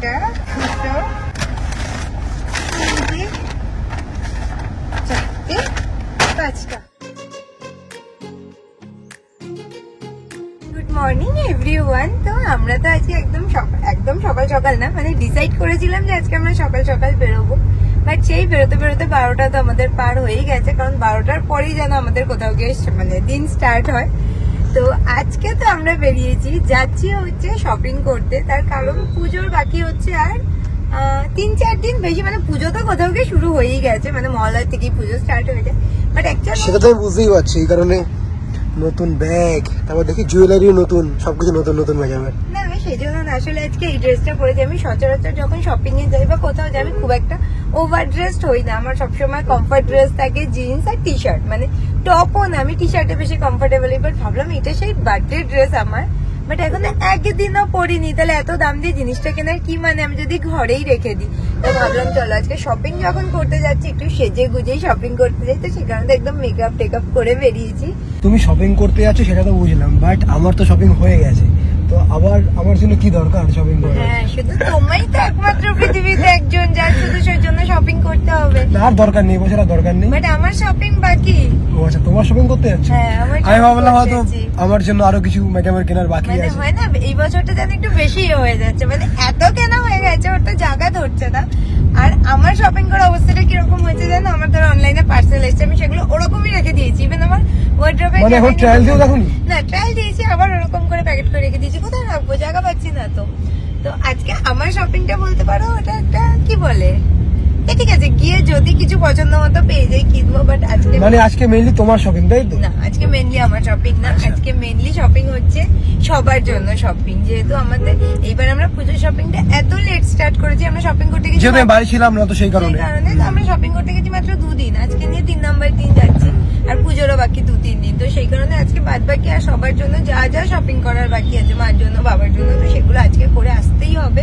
একটা, দুটো, তিনটে, চারটে, পাঁচটা। Good morning everyone. তো আমরা তো আজকে একদম সকাল সকাল না, মানে ডিসাইড করেছিলাম যে আজকে আমরা সকাল সকাল বেরোবো, বাট সেই বেরোতে বেরোতে 12টা তো আমাদের পার হয়ে গেছে, কারণ 12টার পরেই যেন আমাদের কোথাও গিয়ে মানে দিন স্টার্ট হয়। তো আজকে তো আমরা বেরিয়েছি, যাচ্ছি হচ্ছে শপিং করতে। তার কারণ পুজোর বাকি হচ্ছে আর 3-4 দিন বেশি, মানে পুজো তো কোথাও গিয়ে শুরু হয়েই গেছে, মানে মহালয়া থেকেই পুজো স্টার্ট হয়ে যায়। বাট অ্যাকচুয়ালি সেটা তো আমি বুঝতেই পারছি, এই কারণে নতুন ব্যাগ, তারপর দেখি জুয়েলারিও নতুন, সবকিছু নতুন নতুন ব্যাগ আমার। না আমি সেই জন্য না, আসলে আজকে এই ড্রেসটা পরেছি। আমি সচরাচর যখন শপিং এ যাই বা কোথাও যাই আমি খুব একটা ওভার ড্রেসড হই না। আমার সবসময় কমফর্ট ড্রেস থাকে, জিন্স আর টি শার্ট, মানে টপও না, আমি টি শার্টে বেশি কমফোর্টেবল। বাট ভাবলাম এটা সেই বার্থডে ড্রেস আমার, বাট এখন একদিনও পরিনি, তাহলে এত দাম দিয়ে জিনিসটা কেনার কি মানে, আমি যদি ঘরেই রেখে দিই। তো ভাবলাম চলো আজকে শপিং যখন করতে যাচ্ছি একটু সেজে গুজেই শপিং করতে যাই। তো সেখানে তো একদম মেকআপ টেকআপ করে বেরিয়েছি। তুমি শপিং করতে যাচ্ছ সেটা তো বুঝলাম, বাট আমার তো শপিং হয়ে গেছে, তো আবার আমার জন্য কি দরকার শপিং করা? হ্যাঁ, শুধু তোমাই তো একমাত্র পৃথিবীতে একজন যার শুধু সেই জন্য শপিং করতে হবে। না আর দরকার নেই, বছর আর দরকার নেই। বাট আমার শপিং বাকি। ও আচ্ছা, তোমার শপিং করতে যাচ্ছ? হ্যাঁ, আমি ভাবলাম হয়তো আমার জন্য আরো কিছু ম্যাটেরিয়াল কেনার বাকি মানে আছে। হয় না, এই বছরটা যেন একটু বেশি হয়ে যাচ্ছে, মানে এত কেনা হয়ে গেছে ওর তো জায়গা ধরছে না। আর আমার শপিং করার অবস্থাটা কিরকম হয়েছে জানো, আমার ধরো অনলাইনে পার্সেল এসেছে, আমি সেগুলো ওরকমই রেখে দিয়েছি। ইভেন আমার ওয়ার্ড্রোবে মানে এখন ট্রায়াল দিও দেখুন না, ট্রায়াল দিয়েছি, আবার ওরকম করে প্যাকেট করে রেখে দিয়েছি। কোথায় রাখবো, জায়গা পাচ্ছি না। তো আজকে আমার শপিংটা বলতে পারো ওটা একটা কি বলে, ঠিক আছে গিয়ে যদি কিছু পছন্দ মতো পেয়ে যাই কিনবো, বাট আজকে মানে আজকে মেইনলি তোমার শপিং তাই তো? না, আজকে মেইনলি আমার শপিং না, আজকে মেইনলি শপিং হচ্ছে সবার জন্য শপিং। যেহেতু আমাদের এইবার আমরা পুজোর শপিংটা এত লেট স্টার্ট করেছি, আমরা শপিং করতে গেছি, যেহেতু আমি বাড়ি ছিলাম না তো সেই কারণে তো আমরা শপিং করতে গেছি মাত্র 2 দিন, আজকে নিয়ে 3 নাম্বার দিন যাচ্ছি, আর পুজোরও বাকি 2-3 দিন। তো সেই কারণে আজকে বাদ বাকি আর সবার জন্য যা যা শপিং করার বাকি আছে, মার জন্য বাবার জন্য, তো সেগুলো আজকে করে আসতেই হবে,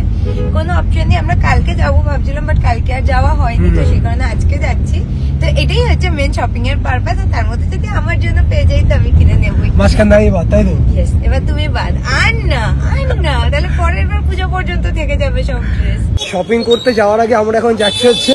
কোনো অপশন নেই। আমরা কালকে যাবো ভাবছিলাম, বাট কালকে আর যাওয়া হয়নি, তো সেই কারণে আজকে যাচ্ছি। তো এটাই হচ্ছে মেন শপিং এর পারপাস। আর তার মধ্যে যদি আমার জন্য পেয়ে যাই তো আমি কিনে নেবই। মাঝখান দাঁড়িয়ে বাদ, তাই তো? ইয়েস, এবার তুমি বাদ, আর না তাহলে পরের বার পুজো পর্যন্ত থেকে যাবে সব ড্রেস। শপিং করতে যাওয়ার আগে আমরা এখন যাচ্ছি হচ্ছে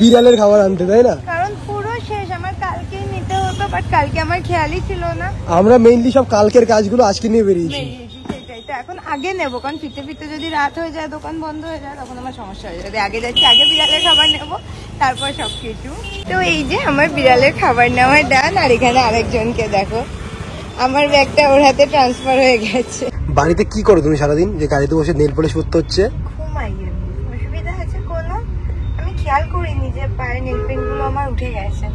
বিড়ালের খাবার আনতে, তাই না? কারণ পুরো শেষ, আমার কালকেই নিতে হতো, বাট কালকে আমার খেয়ালই ছিল না। আমরা মেইনলি সব কালকের কাজগুলো আজকে নিয়ে বেরিয়েছি। সেটাই তো, এখন আগে নেবো, কারণ ফিরতে ফিরতে যদি রাত হয়ে যায়, দোকান বন্ধ হয়ে যায়, তখন আমার সমস্যা হয়ে যাবে। আগে যাচ্ছি, আগে বিড়ালের খাবার নেবো, তারপর সবকিছু। তো এই যে আমার বিড়ালের খাবার নেওয়ার ডান, আর এখানে আরেকজনকে দেখো, আমার ব্যাগটা ওর হাতে ট্রান্সফার হয়ে গেছে। বাড়িতে কি করো তুমি সারাদিন, যে গাড়িতে বসে নেল পলিশ করতে হচ্ছে? ঘুমাই। অসুবিধা আছে কোনো? আমি খেয়াল করিনি যে পায়ের নেল পেন্ট গুলো আমার উঠে গেছে।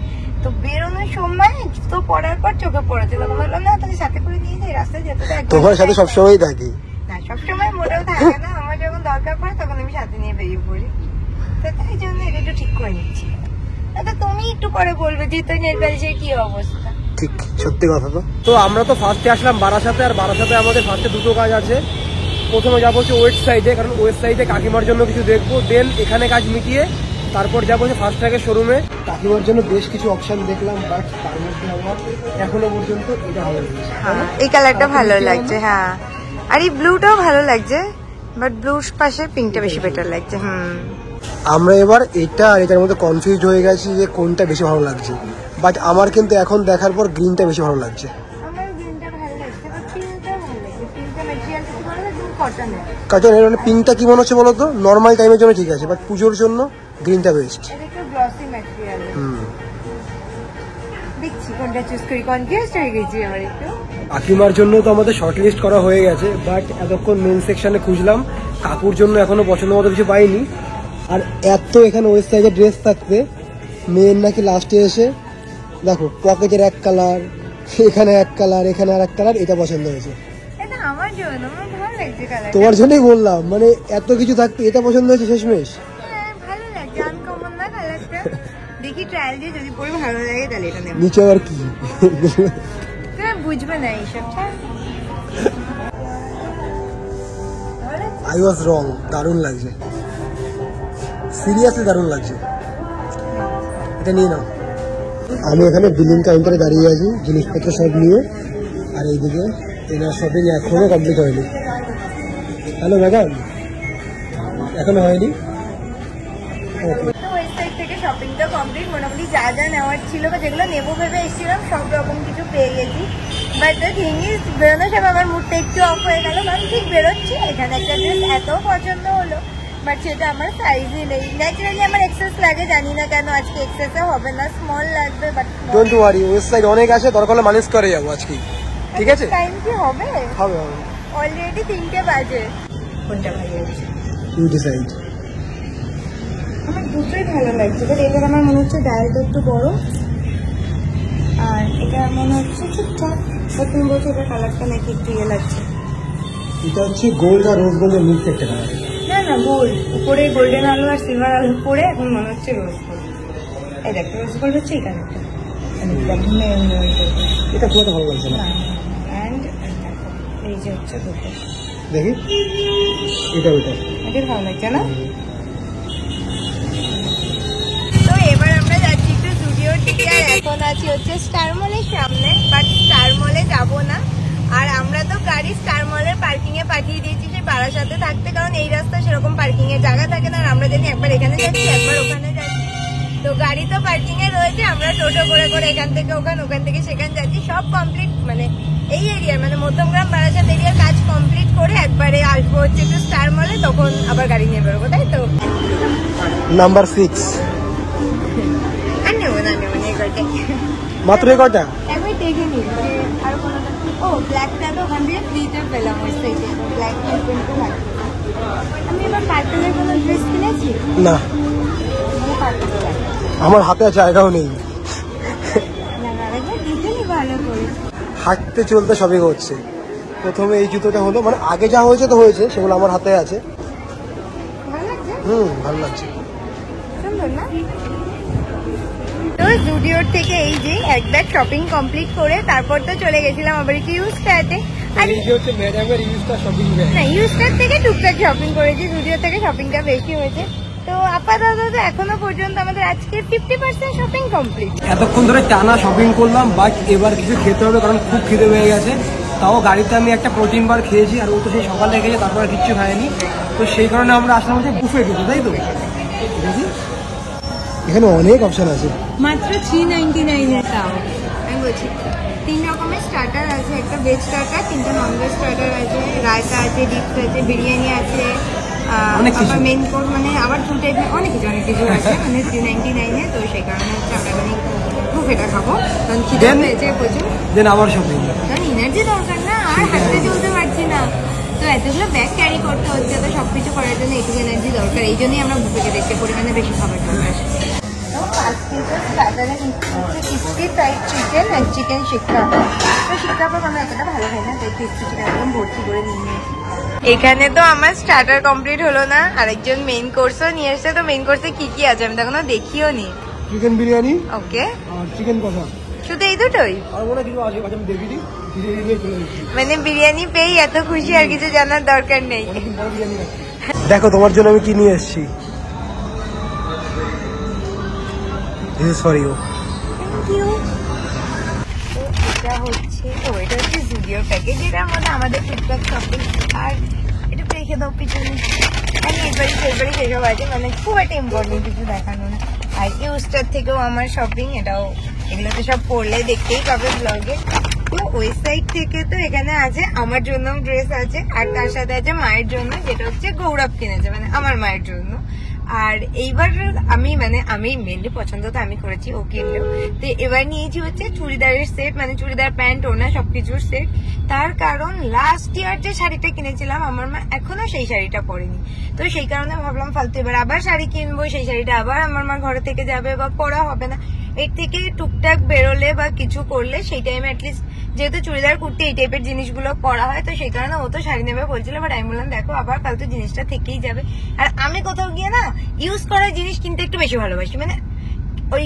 তো বেরোনোর সময় জুতো পরার পর চোখে পড়েছে, তখন বললাম না তাহলে সাথে করে নিয়ে যাই, রাস্তায় যেতে তো তোমার সাথে সবসময় থাকি না, সবসময় মোটেও থাকে না, আমার যখন দরকার পড়ে তখন আমি সাথে নিয়ে বেরিয়ে পড়ি। তো তাই জন্য এটা একটু ঠিক করে নিচ্ছি। আচ্ছা তুমি একটু পরে বলবে যে তুই নেল পলিশের কি অবস্থা। ঠিক, সত্যি কথা। তো আমরা তো ফার্স্টে আসলাম বারাসাতে, আর বারাসাতে আমাদের ফার্স্টে দুটো কাজ আছে। প্রথমে যাবো হচ্ছে ওয়েস্ট সাইডে, কারণ ওয়েস্ট সাইডে কাকিমার জন্য কিছু দেখবো, দেন এখানে কাজ মিটিয়ে তারপর যাবো হচ্ছে ফার্স্ট ট্র্যাকের শোরুমে। কাকিমার জন্য বেশ কিছু অপশন দেখলাম, বাট তার মধ্যে আমার এখনো পর্যন্ত এটা ভালো লাগছে। এই কালারটা ভালো লাগছে, হ্যাঁ, আর এই ব্লুটাও ভালো লাগছে, বাট ব্লুর পাশে পিঙ্কটা বেশি বেটার লাগছে। আমরা এবার এটা আর এটার মধ্যে কনফিউজ হয়ে গেছি যে কোনটা বেশি ভালো লাগছে, বাট আমার কিন্তু এখন দেখার পর গ্রিনটা বেশি ভালো লাগছে। আমার গ্রিনটা ভালো লাগছে, বাট পিঙ্কটা ভালো লাগছে। পিঙ্কটা ম্যাটেরিয়ালটা কি ভালো লাগছে, কটনের। কারণ মানে পিঙ্কটা কি মনে হচ্ছে বলো তো, নর্মাল টাইমের জন্য ঠিক আছে, বাট পুজোর জন্য গ্রিনটা বেস্ট। এটা একটু গ্লসি ম্যাটেরিয়াল। দেখছি কোনটা চুজ করি, কনফিউজ হয়ে গেছি আমার একটু। কাকিমার জন্য তো আমাদের শর্ট লিস্ট করা হয়ে গেছে, বাট এতক্ষণ মেন সেকশনে খুঁজলাম, কাকুর জন্য এখনো পছন্দ মতো কিছু পাইনি। আর এত এখানে ওয়েস্ট সাইডের ড্রেস থাকতে মেন নাকি লাস্টে এসে দেখো পকেটের এক কালার, এখানে এক কালার, এখানে আর এক কালার, এটা পছন্দ হয়েছে। এটা আমার জন্য, আমার ভালো লাগছে কালারটা। তোমার জন্যই বললাম, মানে এত কিছু থাকতে এটা পছন্দ হয়েছে শেষমেশ। হ্যাঁ ভালো লাগছে, আনকমন না কালারটা। দেখি ট্রায়াল দিয়ে যদি পরে ভালো লাগে তাহলে এটা নেব। নিচে আর কি তুমি বুঝবে না এইসব। আই ওয়াজ রং, দারুণ লাগছে, সিরিয়াসলি দারুণ লাগছে। এটা নিয়ে নাও। আমি এখানে বিলিং কাউন্টারে দাঁড়িয়ে আছি জিনিসপত্র সব নিয়ে, আর এইদিকে এনার শপিং এখনো কমপ্লিট হয়নি। হ্যালো ম্যাডাম, এখনো হয়নি। তো ওই সাইড থেকে শপিংটা কমপ্লিট, মোটামুটি যা যা নেওয়ার ছিল বা যেগুলো নেবো ভেবে এসেছিলাম সব রকম কিছু পেয়ে গেছি। বাট দ্য থিং ইজ বেরোনোর সময় আমার মুডটা একটু অফ হয়ে গেল, কারণ ঠিক বেরোচ্ছি এখানে একটা ড্রেস এত পছন্দ হলো, বাট সেটা আমার সাইজই নেই। ন্যাচারালি আমার এক্সেস লাগে, জানি না কেন আজকে এক্সেসও হবে না, স্মল লাগবে। But don't worry, West side অনেক আছে, দরকার হলে ম্যানেজ করে যাবো আজকে, ঠিক আছে? টাইম কি হবে? হবে হবে, অলরেডি 3টে বাজে। কোনটা ভালো লাগছে? You decide. আমার দুটোই ভালো লাগছে, বাট এবার আমার মনে হচ্ছে ডায়ালটা একটু বড়, আর এটা মনে হচ্ছে ঠিকঠাক। তুমি বলছো এটা কালারটা নাকি একটু ইয়ে লাগছে। এটা হচ্ছে গোল্ড আর রোজ গোল্ডের মিক্স একটা কালার। না না, গোল্ড উপরে গোল্ডেন আলো আর সিলভার আলো পরে এখন মনে হচ্ছে রোজ গোল্ড। এই দেখো রোজ গোল্ড হচ্ছে এই কালারটা, এটা খুব একটা ভালো লাগছে না। অ্যান্ড এই যে হচ্ছে দুটো, দেখি এটা ওইটা এটা ভালো লাগছে না? তো এবার আমরা যাচ্ছি একটু স্টুডিওর দিকে, আর এখন আছি হচ্ছে স্টার মলের সামনে, বাট স্টার মলে যাবো না। আর আমরা তো গাড়ি স্টার মলের পার্কিং এ পাঠিয়ে দিয়েছি সেই বারাসাতে থাকতে, কারণ এই রাস্তায় সেরকম পার্কিং এর জায়গা থাকে না। আর আমরা জানি একবার এখানে যাচ্ছি একবার ওখানে যাচ্ছি, তো গাড়ি তো পার্কিং এ রয়েছে, আমরা টোটো করে করে এখান থেকে ওখান, ওখান থেকে সেখানে যাচ্ছি। সব কমপ্লিট, মানে এই এরিয়ার মানে মধ্যমগ্রাম বারাসাত এরিয়ার কাজ কমপ্লিট করে একবারে আসবো হচ্ছে একটু স্টার মলে, তখন আবার গাড়ি নিয়ে বেরোবো, তাই তো? নাম্বার 6 আর নেবো না, নেবো না এগারোটা, মাত্র কয়টা? একবার দেখে নিই আর কোনোটা। ও ব্ল্যাকটা তো ওখান থেকে ফ্রিতে পেলাম ওই সাইডে, ব্ল্যাক কিন্তু ভালো। আমি এবার পার্পেলের কোনো ড্রেস কিনেছি না, মানে পার্পেল আমার হাতে জায়গাও নেই। না, আরেকবার দেখে নি ভালো করে। হাঁটতে চলতে সবই হচ্ছে। প্রথমে এই জুতোটা হলো, মানে আগে যা হয়েছে তো হয়েছে, সেগুলো আমার হাতে আছে। ভালো লাগছে, ভালো লাগছে। সুন্দর না? তো জুডিওর থেকে এই যে এক ব্যাগ শপিং কমপ্লিট করে তারপর তো চলে গেছিলাম আবার একটু ইউজটাতে। আর এই যে হচ্ছে ম্যাডামের ইউজটা শপিং ব্যাগ। না, ইউজটার থেকে টুকটাক শপিং করেছি, জুডিও থেকে শপিংটা বেশি হয়েছে। তো আপাতত এখনো পর্যন্ত আমাদের আজকে 50% শপিং কমপ্লিট। এতক্ষণ ধরে টানা শপিং করলাম, বাট এবার কিছু খেতে হবে, কারণ খুব খিদে পেয়ে গেছে। তাও গাড়িতে আমি একটা প্রোটিন বার খেয়েছি, আর ও তো সেই সকালে খেয়েছে, তারপর আর কিচ্ছু খায়নি। তো সেই কারণে আমরা আসলাম হচ্ছে বুফে খেতে, তাই তো? দেখি এখানে অনেক অপশন আছে, মাত্র 399 এর তাও। আমি বলছি 3 রকমের স্টার্টার আছে, একটা ভেজ স্টার্টার, 3টা নন ভেজ স্টার্টার আছে, রায়তা আছে, ডিপস আছে, বিরিয়ানি আছে, অনেক কিছু। আবার মেন কোর্স মানে আবার 2 টাইপের অনেক কিছু আছে, মানে 399 এ। তো সেই কারণে হচ্ছে আমরা মানে বুফেটা খাবো, কারণ খিদে পেয়েছে প্রচুর। দেন আবার শপিং, কারণ এনার্জি দরকার না, আর হাঁটতে চলতে পারছি না, তো এতগুলো ব্যাগ ক্যারি করতে হচ্ছে, তো সবকিছু করার জন্য এইটুকু এনার্জি দরকার। এই জন্যই আমরা বুফেকে দেখছি, পরিমাণে বেশি খাবার দরকার। ক্রিস্পি ফ্রাইড চিকেন আর চিকেন শিক্ষা, তো শিক্ষা আমরা এতটা ভালো খাই না, তাই ক্রিস্পি চিকেন একদম ভর্তি করে নিয়ে নিয়েছি। এখানে তো আমার স্টার্টার কমপ্লিট হলো না, আরেকজন মেইন কোর্সও নিয়ে এসছে। তো মেইন কোর্সে কি কি আছে আমি তো এখনো দেখিও নি। চিকেন বিরিয়ানি, ওকে, আর চিকেন কষা, শুধু এই দুটোই? আর মনে কিছু আছে, আমি দেখিনি, বিরিয়ানি দিয়ে চলে এসেছি। মানে বিরিয়ানি পেয়ে এত খুশি, আর কিছু জানার দরকার নেই। অনেকদিন পরে বিরিয়ানি খাচ্ছি। দেখো তোমার জন্য আমি কি নিয়ে এসেছি। This is for you. Thank you. তো এটা হচ্ছে, এটা হচ্ছে জুডিওর প্যাকেজ, এটার মধ্যে আমাদের টুকটাক শপিং, আর এটা রেখে দাও পিছনে। আমি এবারই সেসব আছে, মানে খুব একটা ইম্পর্টেন্ট কিছু দেখানো না। আর ইউস্টার থেকেও আমার শপিং, এটাও এগুলো তো সব পড়লে দেখতেই পাবে ব্লগে। তো ওই সাইড থেকে তো এখানে আছে আমার জন্য ড্রেস আছে, আর তার সাথে আছে মায়ের জন্য, যেটা হচ্ছে গৌরব কিনেছে, মানে আমার মায়ের জন্য। আর এইবার আমি মেনলি পছন্দ তো আমি করেছি, ও কিনলেও। তো এবার নিয়েছি হচ্ছে চুড়িদারের সেট, মানে চুড়িদার প্যান্ট ওনা সবকিছুর সেট। তার কারণ লাস্ট ইয়ার যে শাড়িটা কিনেছিলাম আমার মা এখনো সেই শাড়িটা পরেনি, তো সেই কারণে ভাবলাম ফালতু এবার আবার শাড়ি কিনবো, সেই শাড়িটা আবার আমার মা ঘরে থেকে যাবে বা পরা হবে না। এর থেকে টুকটাক বেরোলে বা কিছু করলে সেই টাইমে অ্যাটলিস্ট, যেহেতু চুড়িদার কুর্তি এই টাইপের জিনিসগুলো পরা হয়, তো সেই কারণে ও তো শাড়ি নেবে বলছিল। বাট আমি বললাম দেখো আবার ফালতু জিনিসটা থেকেই যাবে, আর আমি কোথাও গিয়ে না ইউজ করা জিনিস কিনতে একটু বেশি ভালোবাসি, মানে ওই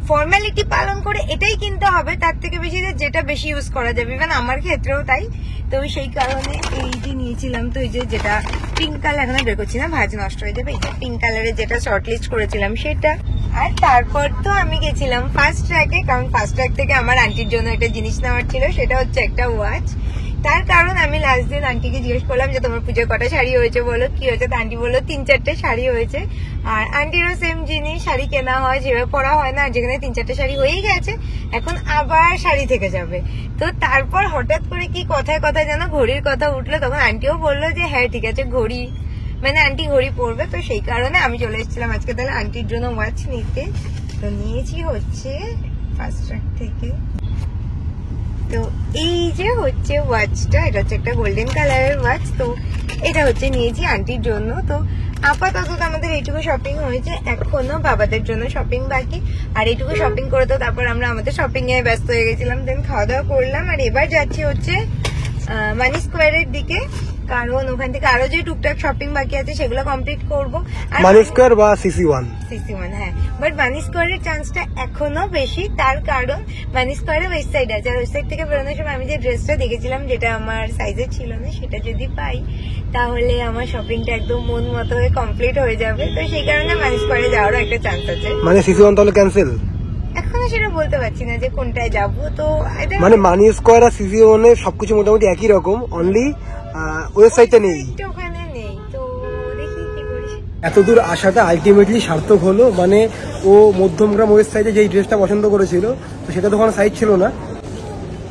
ফর্মালিটি পালন করে এটাই কিনতে হবে, তার থেকে বেশি যেটা বেশি ইউজ করা যাবে, ইভেন আমার ক্ষেত্রেও তাই। তো সেই কারণে এই যে নিয়েছিলাম, তো এই যে যেটা পিঙ্ক কালার, এখনো বের করছি না ভাজ নষ্ট হয়ে যাবে, এই যে পিঙ্ক কালারের যেটা শর্ট লিস্ট করেছিলাম সেটা। আর তারপর তো আমি গেছিলাম ফার্স্ট ট্র্যাকে, কারণ ফার্স্ট ট্র্যাক থেকে আমার আন্টির জন্য একটা জিনিস নেওয়ার ছিল, সেটা হচ্ছে একটা ওয়াচ। তার কারণ আমি লাস্ট দিন আন্টিকে জিজ্ঞেস করলাম যে তোমার পুজোর কটা শাড়ি হয়েছে বলো, কি হয়েছে? তো আন্টি বললো 3-4টে শাড়ি হয়েছে। আর আন্টিরও সেম জিনিস, শাড়ি কেনা হয় যেভাবে পরা হয় না, যেখানে 3-4টে শাড়ি হয়েই গেছে, এখন আবার শাড়ি থেকে যাবে। তো তারপর হঠাৎ করে কি কথায় কথায় যেন ঘড়ির কথা উঠলো, তখন আন্টিও বললো যে হ্যাঁ ঠিক আছে ঘড়ি, মানে আন্টি ঘড়ি পরবে। তো সেই কারণে আমি চলে এসেছিলাম আজকে তাহলে আন্টির জন্য ওয়াচ নিতে। তো নিয়েছি হচ্ছে ফার্স্ট ট্র্যাক থেকে। তো এই যে হচ্ছে ওয়াচটা, এটা হচ্ছে একটা গোল্ডেন কালারের ওয়াচ। তো এটা হচ্ছে নিয়েছি আন্টির জন্য। তো আপাতত আমাদের এইটুকু শপিং হয়েছে, এখনো বাবাদের জন্য শপিং বাকি। আর এইটুকু শপিং করে তো তারপর আমরা আমাদের শপিং এ ব্যস্ত হয়ে গেছিলাম, দেন খাওয়া দাওয়া করলাম। আর এবার যাচ্ছি হচ্ছে মানি স্কোয়ারের দিকে, কারণ ওখান থেকে আরো যে টুকটাক শপিং বাকি আছে সেগুলো কমপ্লিট করবো। মানি স্কোয়ার বা CC1, হ্যাঁ, বাট মানি স্কোয়ারের চান্সটা এখনো বেশি, তার কারণ মানি স্কোয়ারের ওয়েস্ট সাইড আছে। আর ওয়েস্ট সাইড থেকে বেরোনোর সময় আমি যে ড্রেসটা দেখেছিলাম যেটা আমার সাইজের ছিল না, সেটা যদি পাই তাহলে আমার শপিংটা একদম মন মতো হয়ে কমপ্লিট হয়ে যাবে। তো সেই কারণে মানি স্কোয়ারে যাওয়ারও একটা চান্স আছে। মানে CC1 তাহলে ক্যান্সেল? এখনো সেটা বলতে পারছি না যে কোনটায় যাবো। তো মানে মানি স্কোয়ার আর CC1 এ সবকিছু মোটামুটি একই রকম, অনলি ওয়েস্ট সাইডটা নেই, ওখানে নেই। তো দেখি কি করি। এতদূর আসাটা আলটিমেটলি সার্থক হলো। মানে ও মধ্যমগ্রাম ওয়েস্ট সাইডে যেই ড্রেসটা পছন্দ করেছিল, তো সেটা তো কোনো সাইজ ছিল না,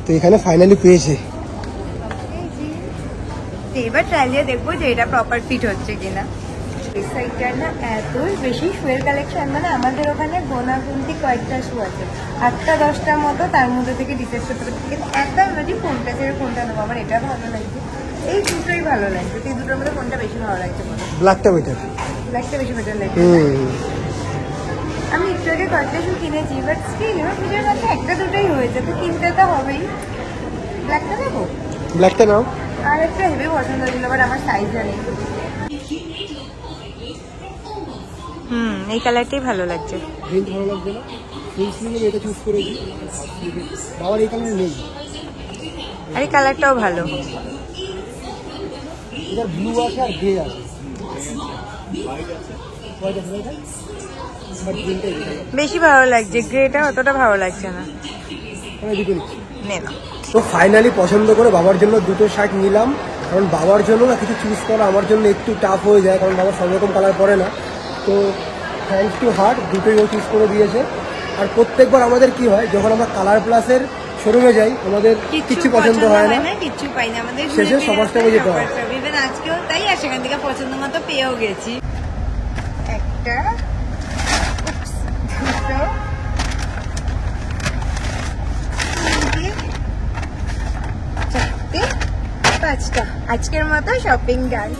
তো এখানে ফাইনালি পেয়েছে। এবার ট্রাই দিয়ে দেখবো যে এটা প্রপার ফিট হচ্ছে কিনা। এই সাইডটার না এত বেশি শুয়ের কালেকশন, মানে আমাদের ওখানে গোনাগুনতি কয়েকটা শু আছে, 8-10টার মতো, তার মধ্যে থেকে ডিসাইড করতে পারছি কিন্তু একদম যদি কোনটা ছেড়ে কোনটা নেবো। আমার এটা ভালো লাগছে, এই দুটোই ভালো লাগছে। এই দুটোর মধ্যে কোনটা বেশি ভালো লাগছে বলো? ব্ল্যাকটা বেটার। ব্ল্যাকটা বেশি বেটার লাগছে। আমি একটু আগে কয়েকটা শু কিনেছি, বাট স্টিল এবার পুজোর মধ্যে 1-2টাই হয়েছে, তো কিনতে তো হবেই। ব্ল্যাকটা নেবো, ব্ল্যাকটা নাও। আর একটা হেভি পছন্দ ছিল, বাট আমার সাইজটা নেই। এই কালারটাই ভালো লাগছে। রেঞ্জ ভালো লাগবে না, ফুল স্লিভে এটা চুজ করেছি, বাবার এই কালার নেই। আর এই কালারটাও ভালো, এটা ব্লু আছে আর গ্রে আছে। বেশি ভালো লাগছে, গ্রেটা অতটা ভালো লাগছে না। নে না। তো ফাইনালি পছন্দ করে বাবার জন্য দুটো শার্ট নিলাম, কারণ বাবার জন্য না কিছু চুজ করা আমার জন্য একটু টাফ হয়ে যায়, কারণ বাবার সব রকম কালার পরে না। তো থ্যাঙ্কস টু হার্ট, দুটোই ও চুজ করে দিয়েছে। আর প্রত্যেকবার আমাদের কি হয়, যখন আমরা কালার প্লাসের শোরুমে যাই আমাদের কিছু পছন্দ হয় না, কিচ্ছু পাই না, আমাদের শেষে সমাজটাকে যেতে হয়। ইভেন আজকেও তাই, আর সেখান থেকে পছন্দ মতো পেয়েও গেছি। একটা, দুটো, 3, 4, 5টা। আজকের মতো শপিং ডান।